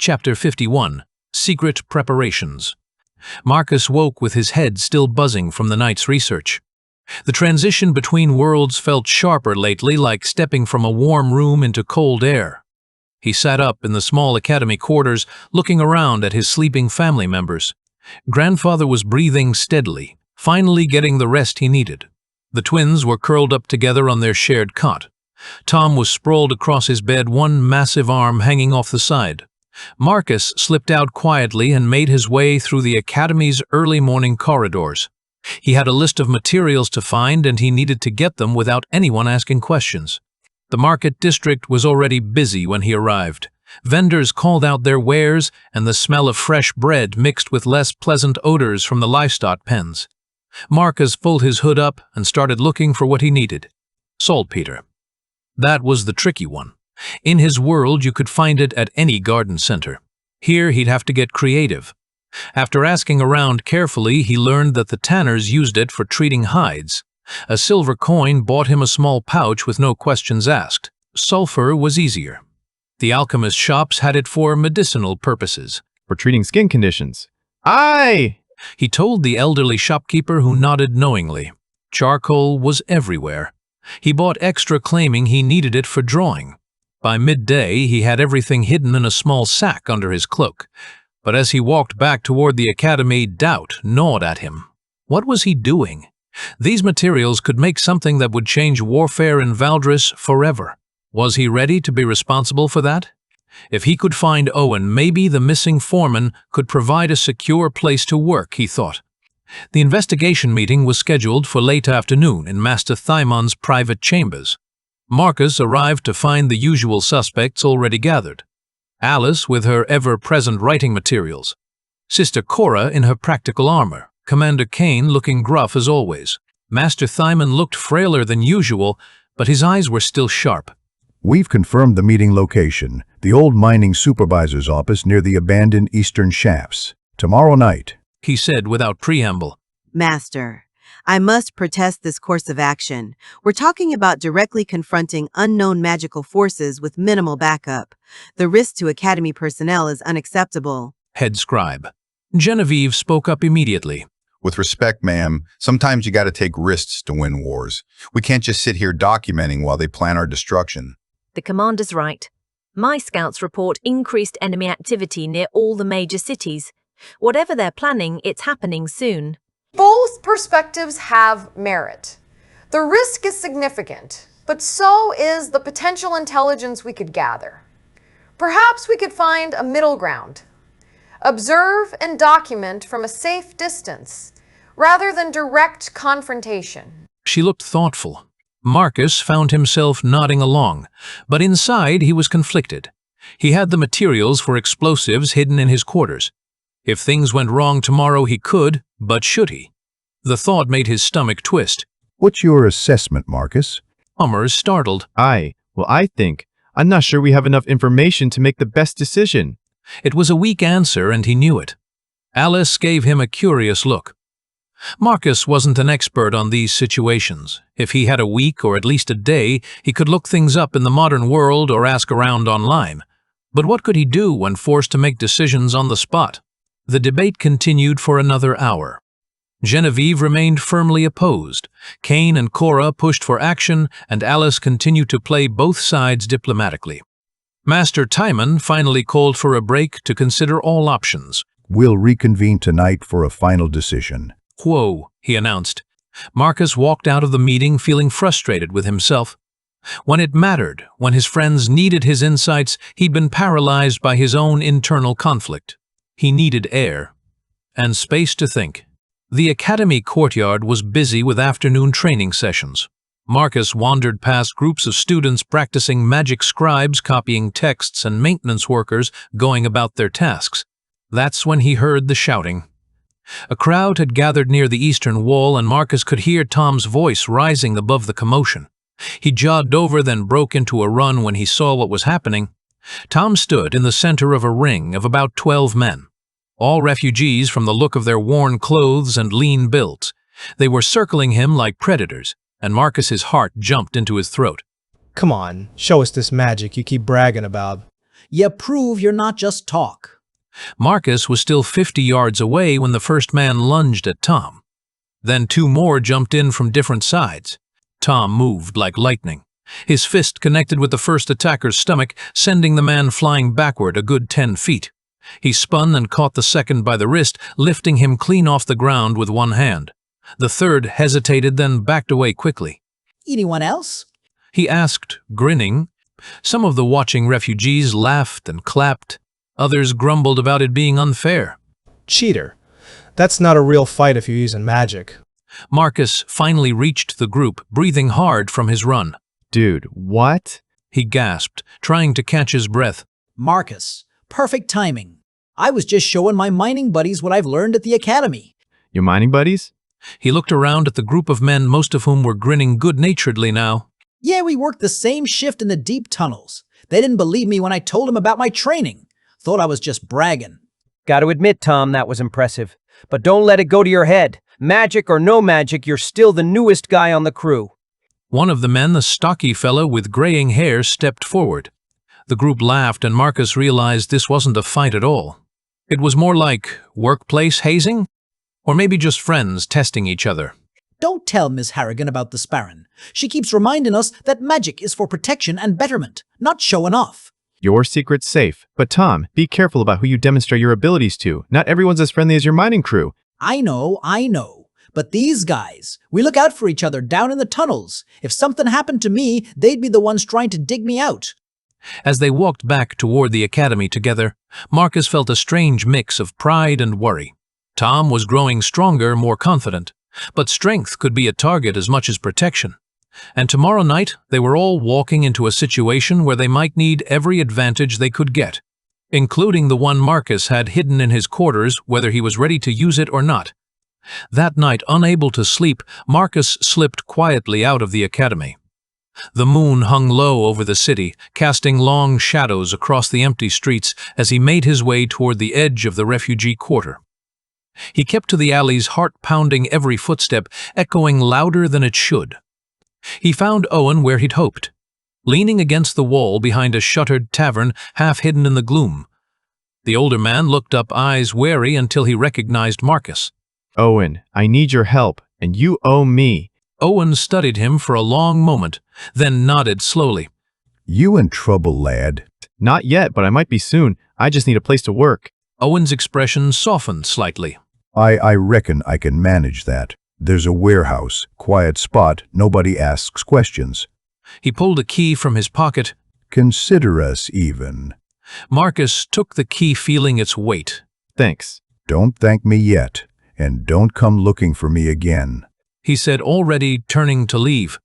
Chapter 51. Secret Preparations. Marcus woke with his head still buzzing from the night's research. The transition between worlds felt sharper lately, like stepping from a warm room into cold air. He sat up in the small academy quarters, looking around at his sleeping family members. Grandfather was breathing steadily, finally getting the rest he needed. The twins were curled up together on their shared cot. Tom was sprawled across his bed, one massive arm hanging off the side. Marcus slipped out quietly and made his way through the academy's early morning corridors. He had a list of materials to find, and he needed to get them without anyone asking questions. The market district was already busy when he arrived. Vendors called out their wares, and the smell of fresh bread mixed with less pleasant odors from the livestock pens. Marcus pulled his hood up and started looking for what he needed. Saltpeter. That was the tricky one. In his world, you could find it at any garden center. Here, he'd have to get creative. After asking around carefully, he learned that the tanners used it for treating hides. A silver coin bought him a small pouch with no questions asked. Sulfur was easier. The alchemist shops had it for medicinal purposes. For treating skin conditions. Aye! He told the elderly shopkeeper, who nodded knowingly. Charcoal was everywhere. He bought extra, claiming he needed it for drawing. By midday, he had everything hidden in a small sack under his cloak. But as he walked back toward the academy, doubt gnawed at him. What was he doing? These materials could make something that would change warfare in Valdris forever. Was he ready to be responsible for that? If he could find Owen, maybe the missing foreman could provide a secure place to work, he thought. The investigation meeting was scheduled for late afternoon in Master Thymon's private chambers. Marcus arrived to find the usual suspects already gathered. Alice with her ever-present writing materials. Sister Cora in her practical armor. Commander Kane looking gruff as always. Master Thymon looked frailer than usual, but his eyes were still sharp. We've confirmed the meeting location, the old mining supervisor's office near the abandoned eastern shafts. Tomorrow night, he said without preamble. Master, I must protest this course of action. We're talking about directly confronting unknown magical forces with minimal backup. The risk to Academy personnel is unacceptable. Head scribe. Genevieve spoke up immediately. With respect, ma'am, sometimes you gotta take risks to win wars. We can't just sit here documenting while they plan our destruction. The commander's right. My scouts report increased enemy activity near all the major cities. Whatever they're planning, it's happening soon. Both perspectives have merit. The risk is significant, but so is the potential intelligence we could gather. Perhaps we could find a middle ground. Observe and document from a safe distance, rather than direct confrontation. She looked thoughtful. Marcus found himself nodding along, but inside he was conflicted. He had the materials for explosives hidden in his quarters. If things went wrong tomorrow, he could, but should he? The thought made his stomach twist. What's your assessment, Marcus? Summers startled. I'm not sure we have enough information to make the best decision. It was a weak answer, and he knew it. Alice gave him a curious look. Marcus wasn't an expert on these situations. If he had a week or at least a day, he could look things up in the modern world or ask around online. But what could he do when forced to make decisions on the spot? The debate continued for another hour. Genevieve remained firmly opposed. Kane and Cora pushed for action, and Alice continued to play both sides diplomatically. Master Tymon finally called for a break to consider all options. We'll reconvene tonight for a final decision. Whoa, he announced. Marcus walked out of the meeting feeling frustrated with himself. When it mattered, when his friends needed his insights, he'd been paralyzed by his own internal conflict. He needed air and space to think. The academy courtyard was busy with afternoon training sessions. Marcus wandered past groups of students practicing magic, scribes copying texts, and maintenance workers going about their tasks. That's when he heard the shouting. A crowd had gathered near the eastern wall, and Marcus could hear Tom's voice rising above the commotion. He jogged over, then broke into a run when he saw what was happening. Tom stood in the center of a ring of about 12 men. All refugees from the look of their worn clothes and lean builds. They were circling him like predators, and Marcus's heart jumped into his throat. Come on, show us this magic you keep bragging about. You prove you're not just talk. Marcus was still 50 yards away when the first man lunged at Tom. Then two more jumped in from different sides. Tom moved like lightning. His fist connected with the first attacker's stomach, sending the man flying backward a good 10 feet. He spun and caught the second by the wrist, lifting him clean off the ground with one hand. The third hesitated, then backed away quickly. Anyone else? He asked, grinning. Some of the watching refugees laughed and clapped. Others grumbled about it being unfair. Cheater. That's not a real fight if you're using magic. Marcus finally reached the group, breathing hard from his run. Dude, what? He gasped, trying to catch his breath. Marcus, perfect timing. I was just showing my mining buddies what I've learned at the academy. Your mining buddies? He looked around at the group of men, most of whom were grinning good-naturedly now. Yeah, we worked the same shift in the deep tunnels. They didn't believe me when I told them about my training. Thought I was just bragging. Got to admit, Tom, that was impressive. But don't let it go to your head. Magic or no magic, you're still the newest guy on the crew. One of the men, the stocky fellow with graying hair, stepped forward. The group laughed, and Marcus realized this wasn't a fight at all. It was more like workplace hazing? Or maybe just friends testing each other. Don't tell Miss Harrigan about the sparring. She keeps reminding us that magic is for protection and betterment, not showing off. Your secret's safe. But Tom, be careful about who you demonstrate your abilities to. Not everyone's as friendly as your mining crew. I know. But these guys, we look out for each other down in the tunnels. If something happened to me, they'd be the ones trying to dig me out. As they walked back toward the academy together, Marcus felt a strange mix of pride and worry. Tom was growing stronger, more confident, but strength could be a target as much as protection. And tomorrow night, they were all walking into a situation where they might need every advantage they could get, including the one Marcus had hidden in his quarters, whether he was ready to use it or not. That night, unable to sleep, Marcus slipped quietly out of the academy. The moon hung low over the city, casting long shadows across the empty streets as he made his way toward the edge of the refugee quarter. He kept to the alley's heart-pounding every footstep, echoing louder than it should. He found Owen where he'd hoped, leaning against the wall behind a shuttered tavern half hidden in the gloom. The older man looked up, eyes wary, until he recognized Marcus. Owen, I need your help, and you owe me. Owen studied him for a long moment, then nodded slowly. You in trouble, lad? Not yet, but I might be soon. I just need a place to work. Owen's expression softened slightly. I reckon I can manage that. There's a warehouse, quiet spot, nobody asks questions. He pulled a key from his pocket. Consider us even. Marcus took the key, feeling its weight. Thanks. Don't thank me yet, and don't come looking for me again. He said, already turning to leave.